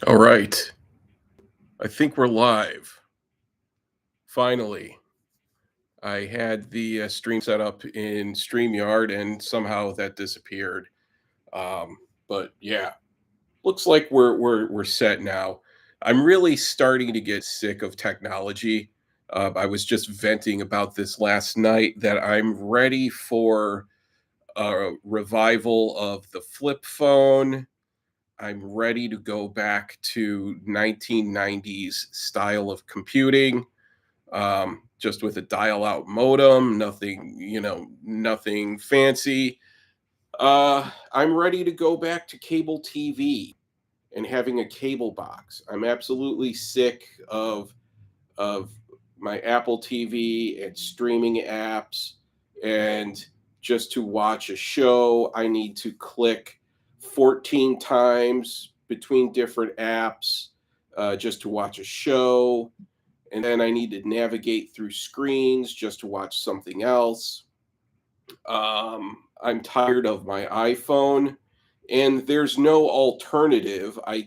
All right. I think we're live. Finally, I had the stream set up in StreamYard and somehow that disappeared. Um, but yeah, looks like we're set now. I'm really starting to get sick of technology. I was just venting about this last night that I'm ready for a revival of the flip phone. I'm ready to go back to 1990s style of computing, just with a dial-out modem, nothing fancy. I'm ready to go back to cable TV and having a cable box. I'm absolutely sick of my Apple TV and streaming apps. And just to watch a show, I need to click 14 times between different apps just to watch a show. And then I need to navigate through screens just to watch something else. I'm tired of my iPhone, and there's no alternative. I'm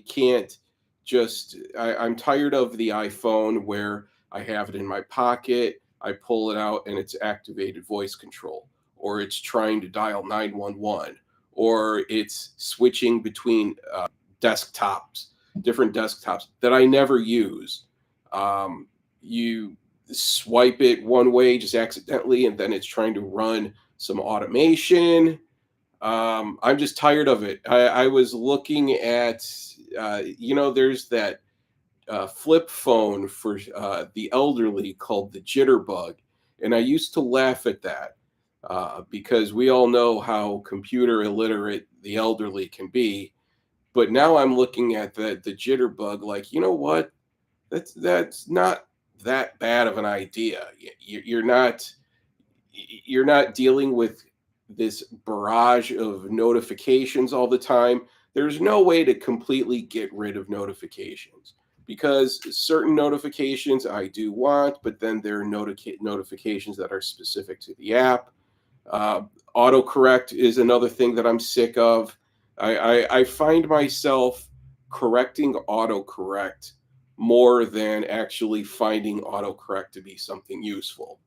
tired of the iPhone where I have it in my pocket, I pull it out, and it's activated voice control, or it's trying to dial 911, or it's switching between desktops, different desktops that I never use. You swipe it one way just accidentally, and then it's trying to run some automation. I'm just tired of it. I was looking at, there's that flip phone for the elderly called the Jitterbug. And I used to laugh at that because we all know how computer illiterate the elderly can be. But now I'm looking at the Jitterbug like, you know what? That's not that bad of an idea. You're not dealing with this barrage of notifications all the time. There's no way to completely get rid of notifications because certain notifications I do want, but then there are notifications that are specific to the app. Uh, Autocorrect is another thing that I'm sick of. I find myself correcting autocorrect more than actually finding autocorrect to be something useful,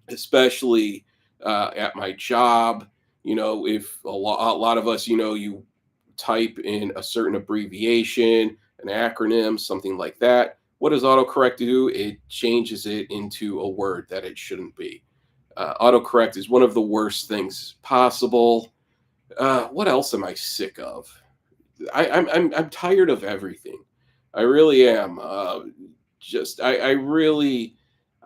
especially at my job. If a lot of us, you type in a certain abbreviation, an acronym, something like that. What does autocorrect do? It changes it into a word that it shouldn't be. Autocorrect is one of the worst things possible. What else am I sick of? I'm tired of everything. I really am. Just I really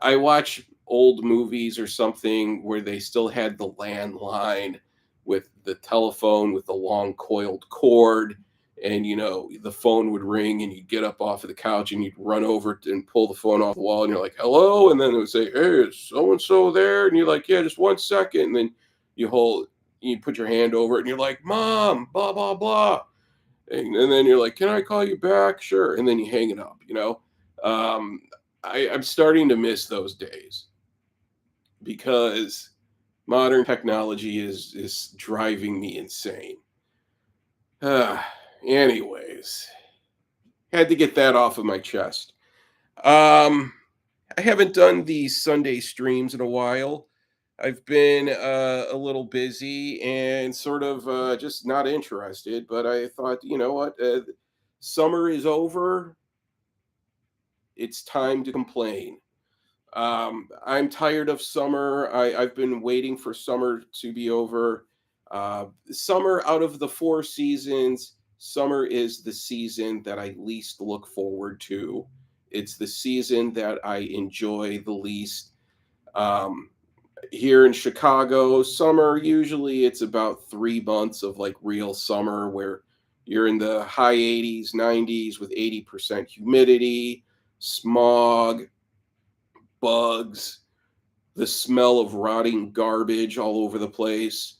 I watch old movies or something where they still had the landline with the telephone with the long coiled cord, and the phone would ring and you'd get up off of the couch and you'd run over and pull the phone off the wall and you're like, hello, and then it would say, hey, is so and so there? And you're like, yeah, just 1 second. And then you hold you put your hand over it and you're like, mom, blah blah blah. And then you're like, can I call you back? Sure. And then you hang it up. um, I'm starting to miss those days because modern technology is driving me insane. uh, Anyways, had to get that off of my chest. um, I haven't done these Sunday streams in a while. I've been a little busy and sort of just not interested, but I thought, you know what? Summer is over. It's time to complain. I'm tired of summer. I've been waiting for summer to be over. Summer, out of the four seasons, summer is the season that I least look forward to. It's the season that I enjoy the least. Um, Here in Chicago, summer usually it's about 3 months of like real summer where you're in the high 80s, 90s with 80% humidity, smog, bugs, the smell of rotting garbage all over the place.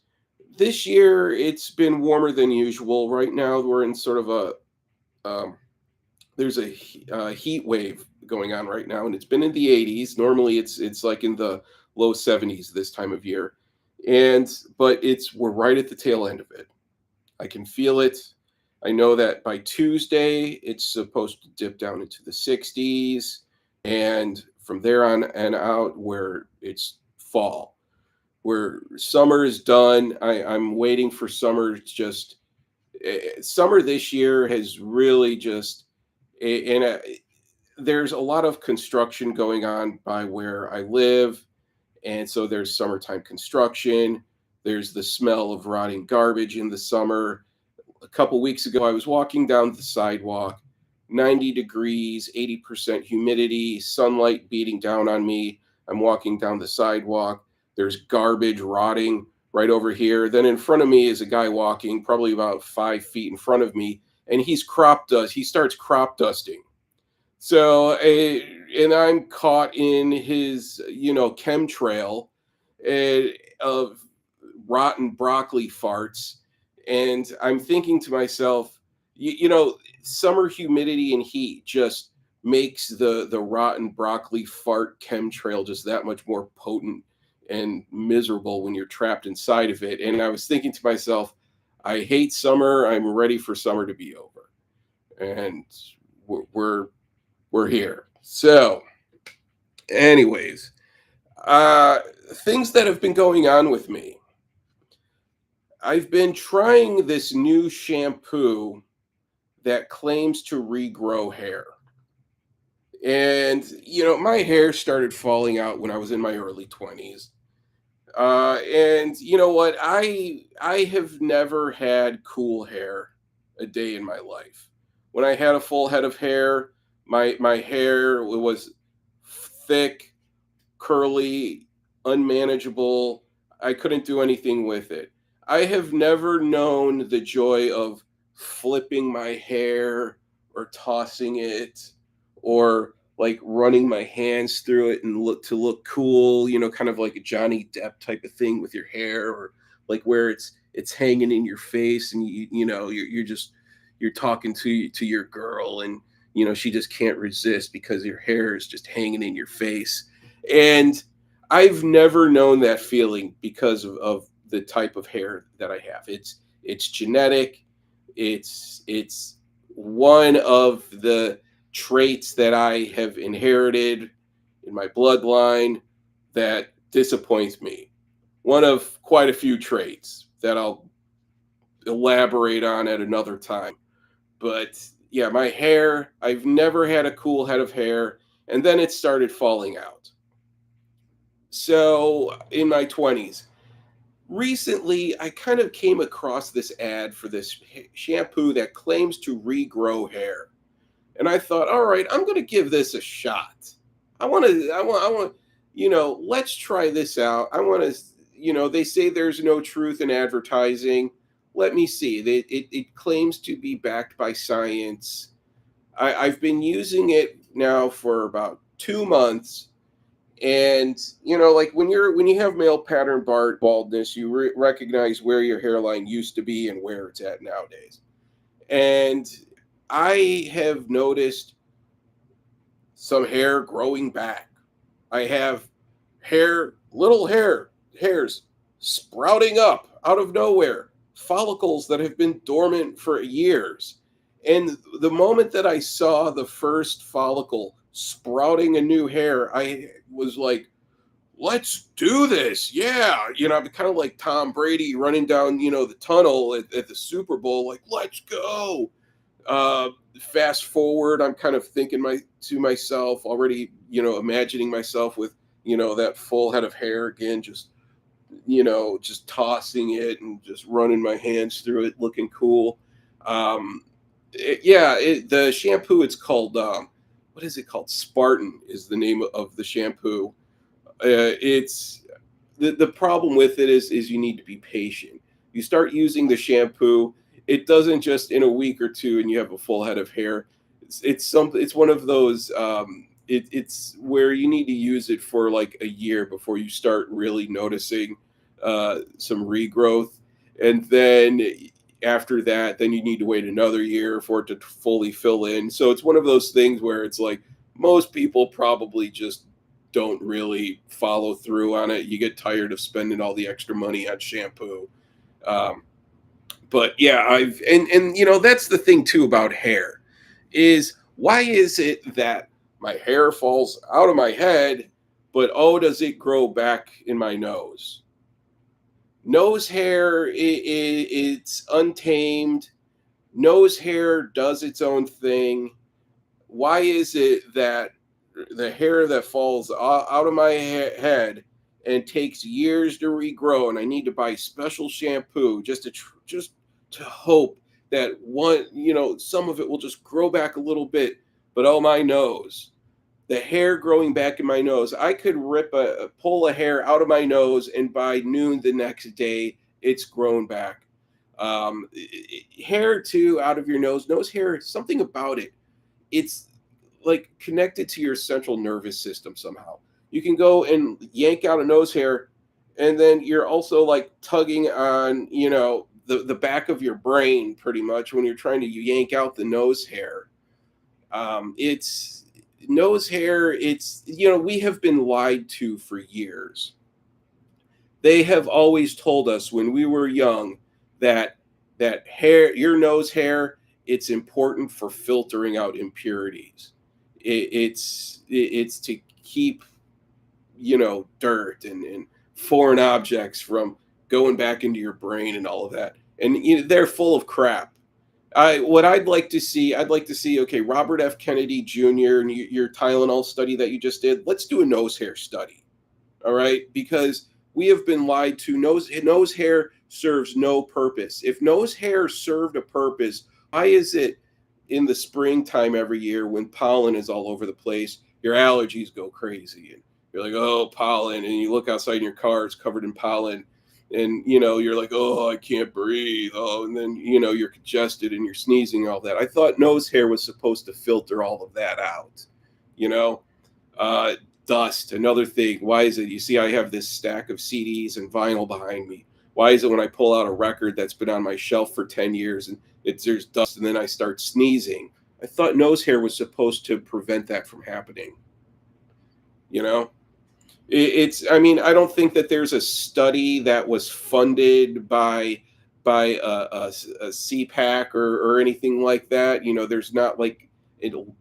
This year it's been warmer than usual. Right now we're in sort of um, there's a heat wave going on right now, and it's been in the 80s. Normally, it's like in the low 70s this time of year, and but we're right at the tail end of it. I can feel it. I know that by Tuesday, it's supposed to dip down into the 60s. And from there on and out, where it's fall, where summer is done. I'm waiting for summer. It's just summer this year has really just, and there's a lot of construction going on by where I live. And so there's summertime construction. There's the smell of rotting garbage in the summer. A couple weeks ago, I was walking down the sidewalk, 90 degrees, 80% humidity, sunlight beating down on me. I'm walking down the sidewalk. There's garbage rotting right over here. Then in front of me is a guy walking, probably about 5 feet in front of me, and he starts crop dusting. So, and I'm caught in his, chemtrail of rotten broccoli farts. And I'm thinking to myself, summer humidity and heat just makes the rotten broccoli fart chemtrail just that much more potent and miserable when you're trapped inside of it. And I was thinking to myself, I hate summer. I'm ready for summer to be over. And we're we're, we're here. So, anyways, uh things that have been going on with me. I've been trying this new shampoo that claims to regrow hair. And, my hair started falling out when I was in my early 20s. And you know what? I have never had cool hair a day in my life. When I had a full head of hair, my hair was thick, curly, unmanageable. I couldn't do anything with it. I have never known the joy of flipping my hair or tossing it or like running my hands through it and look cool, kind of like a Johnny Depp type of thing with your hair, or like where it's hanging in your face and you're talking to your girl, and she just can't resist because your hair is just hanging in your face. And I've never known that feeling because of the type of hair that I have. It's genetic. It's one of the traits that I have inherited in my bloodline that disappoints me. One of quite a few traits that I'll elaborate on at another time. But yeah, my hair, I've never had a cool head of hair, and then it started falling out. So in my 20s, recently I kind of came across this ad for this shampoo that claims to regrow hair. And I thought, all right, I'm going to give this a shot. Let's try this out. I want to, they say there's no truth in advertising. Let me see. It claims to be backed by science. I've been using it now for about 2 months. And like when you have male pattern baldness, you recognize where your hairline used to be and where it's at nowadays. And I have noticed some hair growing back. I have hairs sprouting up out of nowhere, follicles that have been dormant for years. And the moment that I saw the first follicle sprouting a new hair, I was like, let's do this. Yeah. I'm kind of like Tom Brady running down, the tunnel at the Super Bowl, like, let's go. Uh, Fast forward, I'm kind of thinking to myself already, imagining myself with, that full head of hair again, just tossing it and just running my hands through it, looking cool. Um, the shampoo, it's called, what is it called? Spartan is the name of the shampoo. It's the problem with it is you need to be patient. You start using the shampoo, it doesn't just in a week or two and you have a full head of hair. It's one of those it's where you need to use it for like a year before you start really noticing some regrowth. And then after that, then you need to wait another year for it to fully fill in. So it's one of those things where it's like most people probably just don't really follow through on it. You get tired of spending all the extra money on shampoo. Um, But yeah, and that's the thing too about hair is why is it that my hair falls out of my head, but oh, does it grow back in my nose? Nose hair, it's untamed. Nose hair does its own thing. Why is it that the hair that falls out of my head and takes years to regrow, and I need to buy special shampoo just to hope that some of it will just grow back a little bit, but oh my nose, the hair growing back in my nose, I could pull a hair out of my nose, and by noon the next day it's grown back. Hair too out of your nose hair, something about it, it's like connected to your central nervous system somehow. You can go and yank out a nose hair, and then you're also like tugging on, the back of your brain pretty much when you're trying to yank out the nose hair. It's nose hair. It's, we have been lied to for years. They have always told us when we were young that hair, your nose hair, it's important for filtering out impurities. It's to keep, dirt and foreign objects from going back into your brain and all of that. And they're full of crap. I'd like to see, okay, Robert F. Kennedy Jr. and your Tylenol study that you just did. Let's do a nose hair study. All right, because we have been lied to. Nose hair serves no purpose. If nose hair served a purpose, why is it in the springtime every year when pollen is all over the place, your allergies go crazy and you're like, oh, pollen, and you look outside in your car, it's covered in pollen, and you're like, oh, I can't breathe. Oh, and then you're congested and you're sneezing and all that. I thought nose hair was supposed to filter all of that out. You know, uh, Dust, another thing. Why is it? You see, I have this stack of CDs and vinyl behind me. Why is it when I pull out a record that's been on my shelf for 10 years and there's dust and then I start sneezing? I thought nose hair was supposed to prevent that from happening. You know, I mean, I don't think that there's a study that was funded by a CPAC or anything like that. There's not like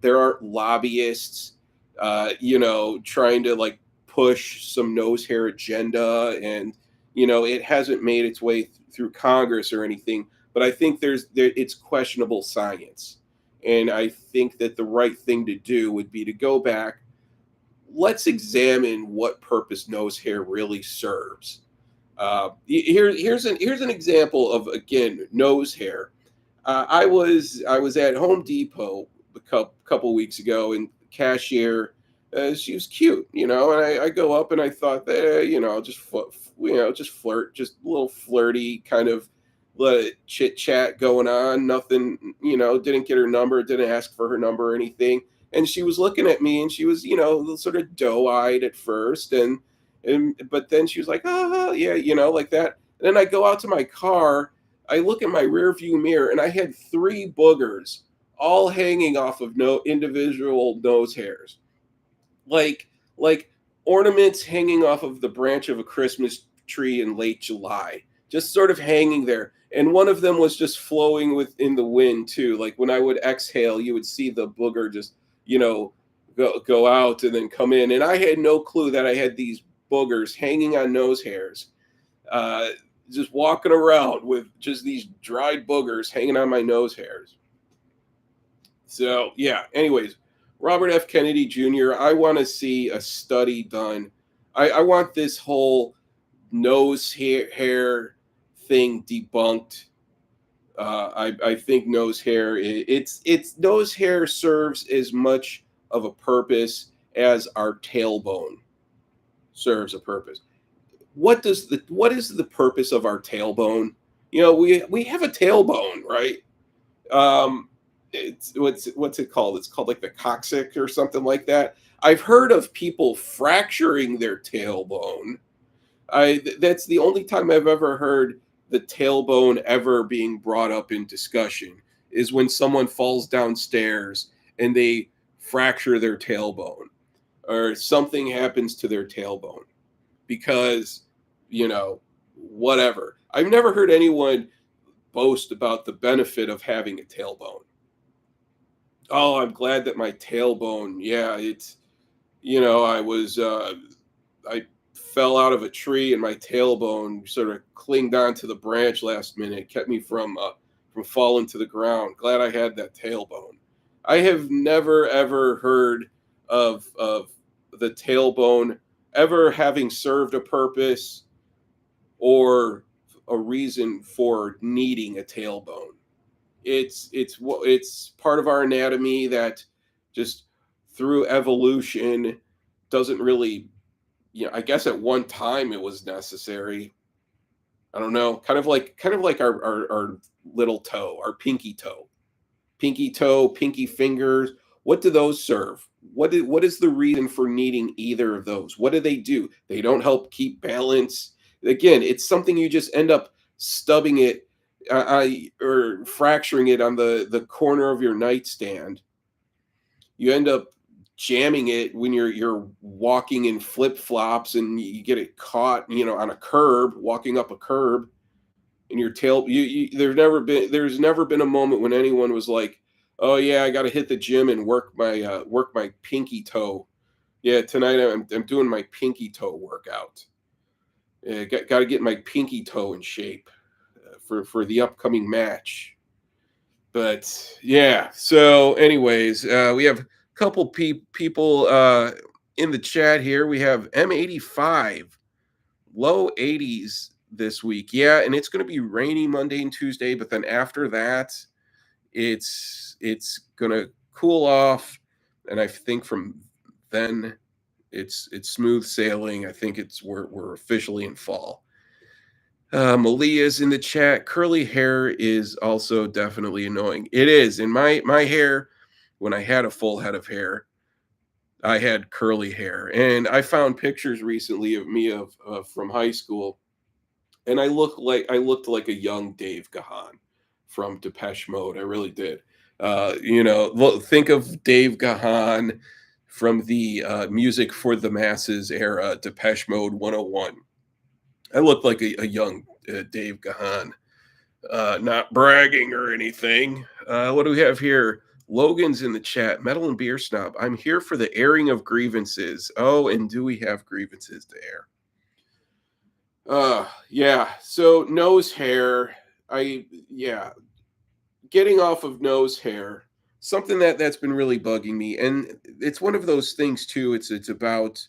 there aren't lobbyists, trying to like push some nose hair agenda, and it hasn't made its way through Congress or anything. But I think it's questionable science, and I think that the right thing to do would be to go back. Let's examine what purpose nose hair really serves. Here's an example of, again, nose hair. I was at Home Depot a couple weeks ago, and the cashier, she was cute, and I go up and I thought, just flirt, just a little flirty kind of chit chat going on. Nothing, didn't get her number, didn't ask for her number or anything. And she was looking at me, and she was, sort of doe-eyed at first, and but then she was like, oh yeah, like that. And then I go out to my car, I look at my rear view mirror, and I had three boogers all hanging off of no individual nose hairs, like ornaments hanging off of the branch of a Christmas tree in late July, just sort of hanging there. And one of them was just flowing within the wind too. Like when I would exhale, you would see the booger just, you know, go out and then come in. And I had no clue that I had these boogers hanging on nose hairs. Uh, just walking around with just these dried boogers hanging on my nose hairs. So yeah. Anyways, Robert F. Kennedy Jr. I want to see a study done. I want this whole hair thing debunked. I think nose hair it's nose hair serves as much of a purpose as our tailbone serves a purpose. What is the purpose of our tailbone? We have a tailbone, right? Um, it's what's it called? It's called like the coccyx or something like that. I've heard of people fracturing their tailbone. That's the only time I've ever heard the tailbone ever being brought up in discussion is when someone falls downstairs and they fracture their tailbone or something happens to their tailbone because, whatever. I've never heard anyone boast about the benefit of having a tailbone. Oh, I'm glad that my tailbone, yeah, it's, I fell out of a tree and my tailbone sort of clinged onto the branch last minute, kept me from falling to the ground. Glad I had that tailbone. I have never ever heard of the tailbone ever having served a purpose or a reason for needing a tailbone. It's part of our anatomy that just through evolution doesn't really, I guess at one time it was necessary. I don't know, kind of like our little toe, our pinky toe, pinky fingers. What do those serve? What is the reason for needing either of those? What do? They don't help keep balance. Again, it's something you just end up stubbing it, or fracturing it on the corner of your nightstand. You end up jamming it when you're walking in flip flops and you get it caught, on a curb, walking up a curb, and your tail. There's never been a moment when anyone was like, "Oh yeah, I got to hit the gym and work my pinky toe. Yeah, tonight I'm doing my pinky toe workout. Yeah, got to get my pinky toe in shape for the upcoming match." But yeah, so anyways, we have a couple people in the chat here. We have M85, low 80s this week. Yeah, and it's going to be rainy Monday and Tuesday, but then after that, it's going to cool off, and I think from then it's smooth sailing. I think we're officially in fall. Malia's in the chat. Curly hair is also definitely annoying. It is. In my hair, when I had a full head of hair, I had curly hair, and I found pictures recently of me of from high school, and I looked like a young Dave Gahan from Depeche Mode. I really did. Think of Dave Gahan from the Music for the Masses era, Depeche Mode 101. I looked like a young Dave Gahan. Not bragging or anything. What do we have here? Logan's in the chat. Metal and Beer Snob. I'm here for the airing of grievances. Oh, and do we have grievances to air? Yeah. So nose hair. Yeah. Getting off of nose hair. Something that's been really bugging me, and it's one of those things too. It's about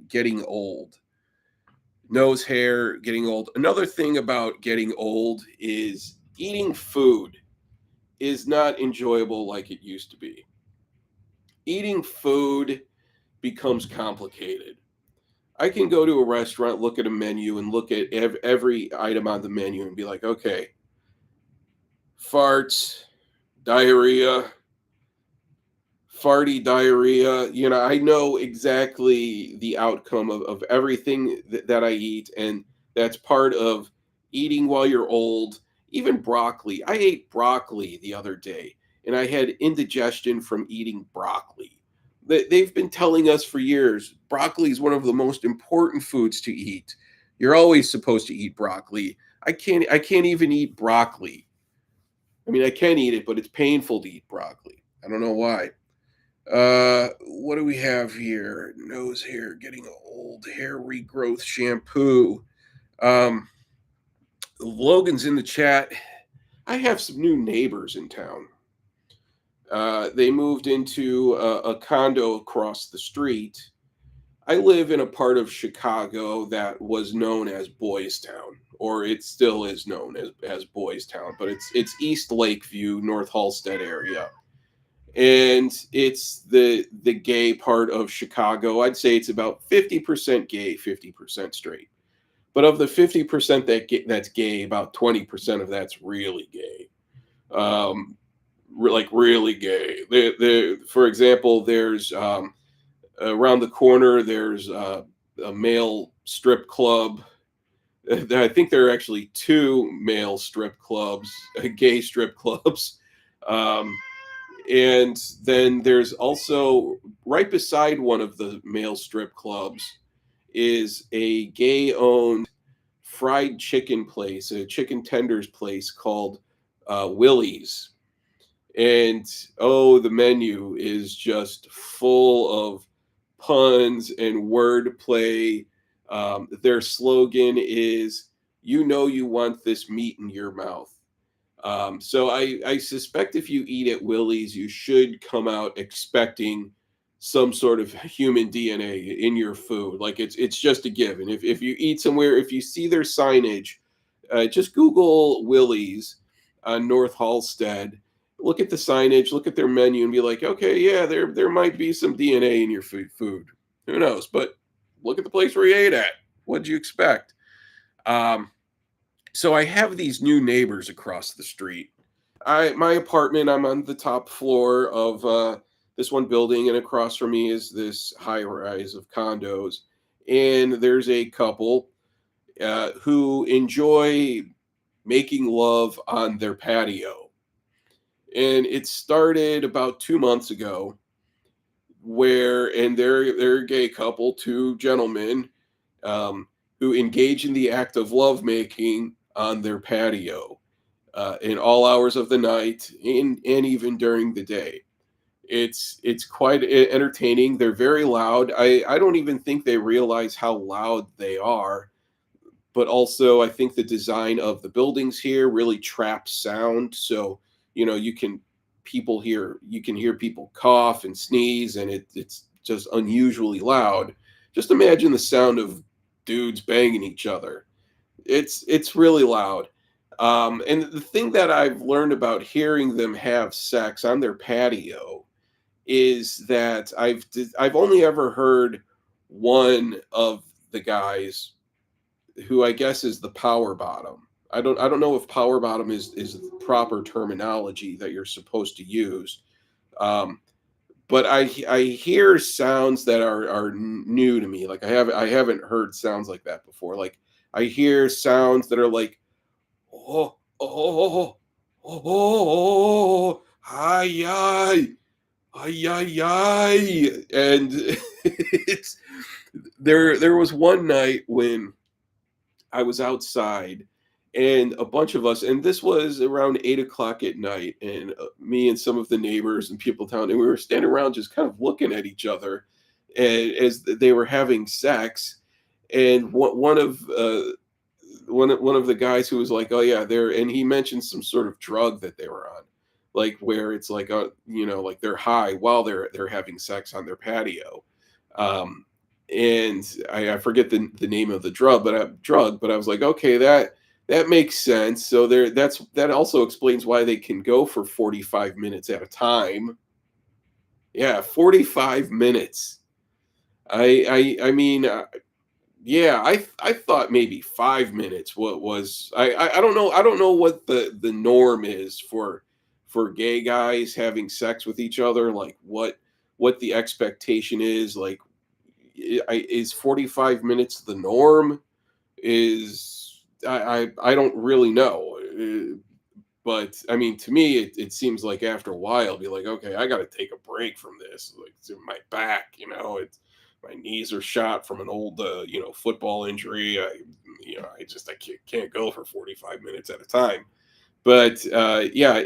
getting old. Nose hair, getting old. Another thing about getting old is eating food is not enjoyable like it used to be. Eating food becomes complicated. I can go to a restaurant, look at a menu, and look at every item on the menu and be like, okay, farts, diarrhea, farty diarrhea. I know exactly the outcome of everything that I eat, and that's part of eating while you're old. Even broccoli. I ate broccoli the other day, and I had indigestion from eating broccoli. They've been telling us for years broccoli is one of the most important foods to eat. You're always supposed to eat broccoli. I can't even eat broccoli. I mean, I can eat it, but it's painful to eat broccoli. I don't know why. What do we have here? Nose hair, getting old, hair regrowth shampoo. Um, Logan's in the chat. I have some new neighbors in town. They moved into a condo across the street. I live in a part of Chicago that was known as Boys Town, or it still is known as Boys Town, but it's East Lakeview, North Halstead area, and it's the gay part of Chicago. I'd say it's about 50% gay, 50% straight. But of the 50% that's gay, about 20% of that's really gay. Like really gay. For example, there's around the corner there's a male strip club. I think there are actually two male strip clubs, gay strip clubs. Um, and then there's also right beside one of the male strip clubs is a gay owned fried chicken place, a chicken tenders place called Willie's. And oh, the menu is just full of puns and wordplay. Their slogan is, "You know you want this meat in your mouth." So I suspect if you eat at Willie's, you should come out expecting some sort of human DNA in your food. Like it's just a given. If you eat somewhere, if you see their signage, just Google Willie's on North Halstead. Look at the signage, look at their menu, and be like, okay, yeah, there might be some DNA in your food. Who knows? But look at the place where you ate at. What'd you expect? Um, so I have these new neighbors across the street. My apartment, I'm on the top floor of this one building, and across from me is this high rise of condos. And there's a couple who enjoy making love on their patio. And it started about 2 months ago, where and they're a gay couple, two gentlemen, um, who engage in the act of lovemaking on their patio in all hours of the night and even during the day. It's quite entertaining. They're very loud. I don't even think they realize how loud they are. But also, I think the design of the buildings here really traps sound. So you can hear people cough and sneeze, and it's just unusually loud. Just imagine the sound of dudes banging each other. It's really loud. And the thing that I've learned about hearing them have sex on their patio is that I've only ever heard one of the guys, who I guess is the power bottom. I don't know if power bottom is the proper terminology that you're supposed to use. Um, but I hear sounds that are new to me. Like I haven't heard sounds like that before. Like I hear sounds that are like, oh, oh, oh, oh, ay, ay, ay, ay, ay. And it's there was one night when I was outside, and a bunch of us, and this was around 8 o'clock at night, and me and some of the neighbors and people down, and we were standing around just kind of looking at each other, and as they were having sex. And one of the guys who was like, "Oh yeah, they're," and he mentioned some sort of drug that they were on, like where it's like, like they're high while they're having sex on their patio. Um, and I forget the name of the drug, but I was like, okay, that makes sense. So that also explains why they can go for 45 minutes at a time. Yeah, 45 minutes. I mean, yeah, I thought maybe 5 minutes. What was I don't know what the norm is for gay guys having sex with each other. Like what the expectation is. Like is 45 minutes the norm? Is I don't really know. But I mean, to me, it seems like after a while, be like, okay, I got to take a break from this. Like it's in my back, it's my knees are shot from an old, football injury. I can't go for 45 minutes at a time. But yeah,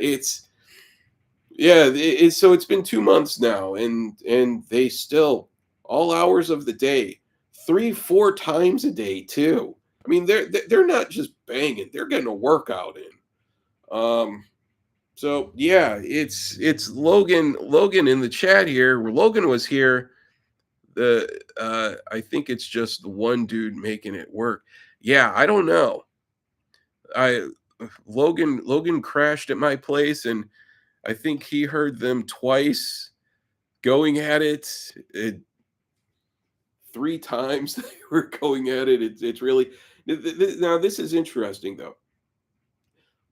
so it's been 2 months now, and they still all hours of the day, 3 4 times a day too. I mean, they're not just banging; they're getting a workout in. So yeah, it's Logan in the chat here. Where Logan was here. I think it's just the one dude making it work. Yeah, I don't know. I Logan crashed at my place, and I think he heard them twice going at it 3 times. They were going at it. It's really now this is interesting though.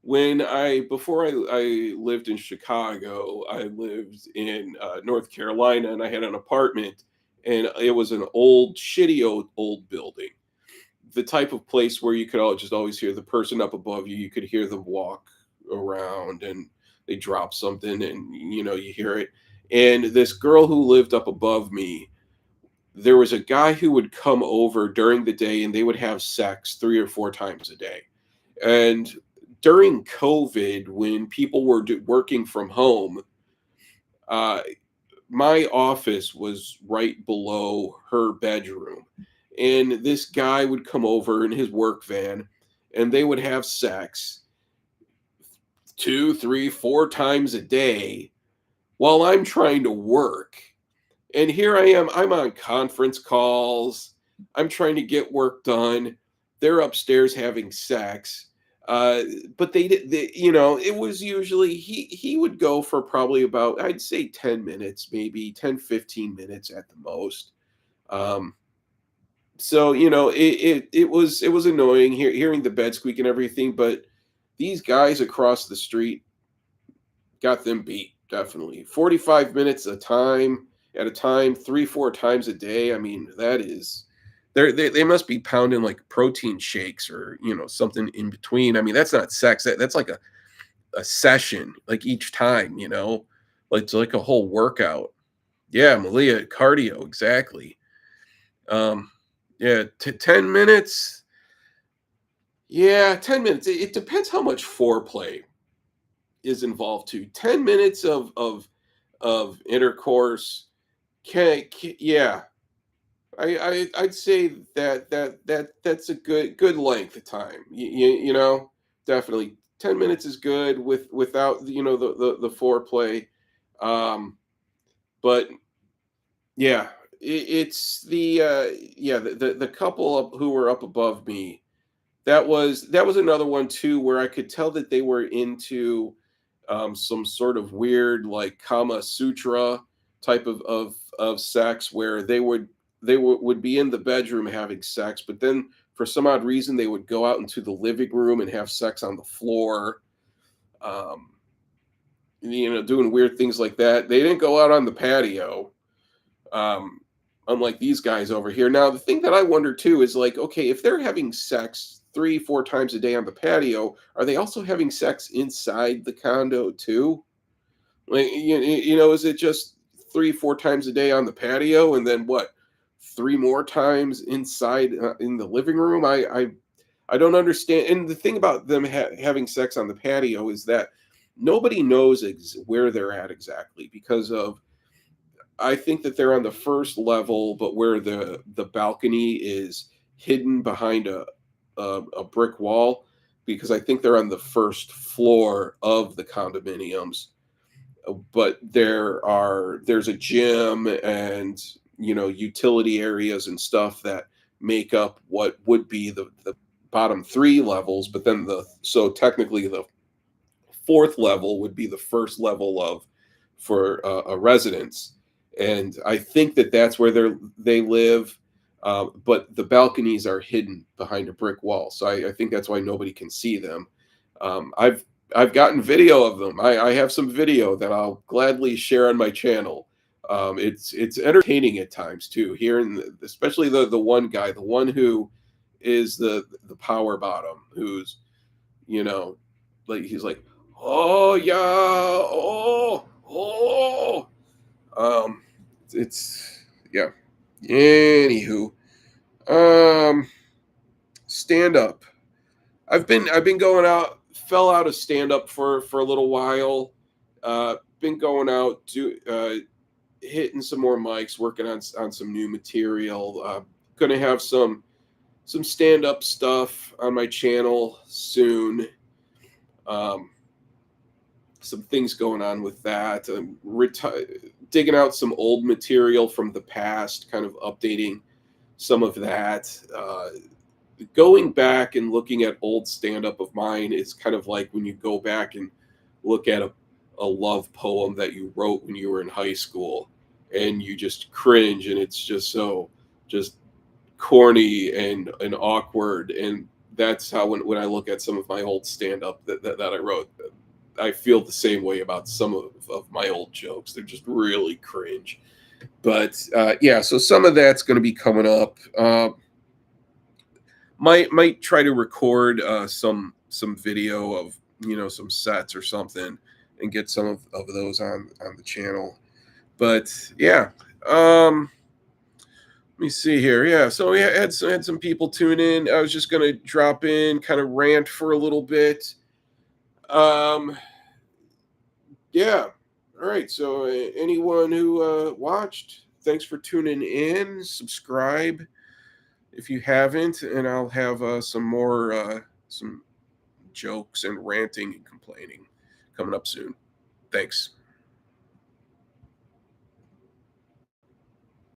When I before I lived in Chicago, I lived in North Carolina, and I had an apartment, and it was an old, shitty old building. The type of place where you could just always hear the person up above you. You could hear them walk around, and they drop something, and you hear it. And this girl who lived up above me, there was a guy who would come over during the day and they would have sex 3 or 4 times a day. And during COVID, when people were working from home, uh, my office was right below her bedroom. And this guy would come over in his work van and they would have sex 2, 3, 4 times a day while I'm trying to work. And here I am, I'm on conference calls. I'm trying to get work done. They're upstairs having sex. Uh, but it was usually he would go for probably about, I'd say 10 minutes, maybe 10, 15 minutes at the most. Um, so, it was annoying hearing the bed squeak and everything, but these guys across the street got them beat, definitely. 45 minutes at a time, 3, 4 times a day. I mean, that is they must be pounding like protein shakes or, something in between. I mean, that's not sex. That's like a session, like each time, like it's like a whole workout. Yeah, Malia, cardio, exactly. Um, yeah, 10 minutes. Yeah, 10 minutes. It depends how much foreplay is involved too. 10 minutes of intercourse yeah. I'd say that's a good length of time. Definitely 10 minutes is good without the foreplay. Um, but yeah, it's the couple up who were up above me. That was another one too where I could tell that they were into some sort of weird like Kama Sutra type of sex where they would be in the bedroom having sex, but then for some odd reason they would go out into the living room and have sex on the floor. Um, doing weird things like that. They didn't go out on the patio. Um, unlike these guys over here. Now, the thing that I wonder too is like, okay, if they're having sex 3, 4 times a day on the patio, are they also having sex inside the condo too? Like, is it just 3, 4 times a day on the patio, and then what? Three more times inside in the living room? I don't understand. And the thing about them having sex on the patio is that nobody knows where they're at exactly because of I think that they're on the first level, but where the balcony is hidden behind a brick wall, because I think they're on the first floor of the condominiums. But there's a gym and utility areas and stuff that make up what would be the bottom three levels. But then so technically the fourth level would be the first level of for a residence, and I think that that's where they live. But the balconies are hidden behind a brick wall, so I think that's why nobody can see them. I've gotten video of them. I have some video that I'll gladly share on my channel. It's entertaining at times too. Hearing especially the one guy, the one who is the power bottom, who's you know like he's like, oh yeah, oh. Um, it's yeah. Anywho, um, stand up. I've been going out. Fell out of stand up for a little while. Been going out hitting some more mics, working on some new material. Gonna have some stand up stuff on my channel soon. Um, some things going on with that. Digging out some old material from the past, kind of updating some of that. Going back and looking at old stand up of mine is kind of like when you go back and look at a love poem that you wrote when you were in high school and you just cringe and it's just so just corny and awkward. And that's how when I look at some of my old stand up that I wrote, I feel the same way about some of my old jokes. They're just really cringe. But yeah, so some of that's going to be coming up. Might try to record some video of some sets or something and get some of those on the channel. But yeah, um, Let me see here. Yeah, so we had some people tune in. I was just gonna drop in, kind of rant for a little bit. Um, yeah. All right. So anyone who watched, thanks for tuning in. Subscribe if you haven't, and I'll have some more some jokes and ranting and complaining coming up soon. Thanks.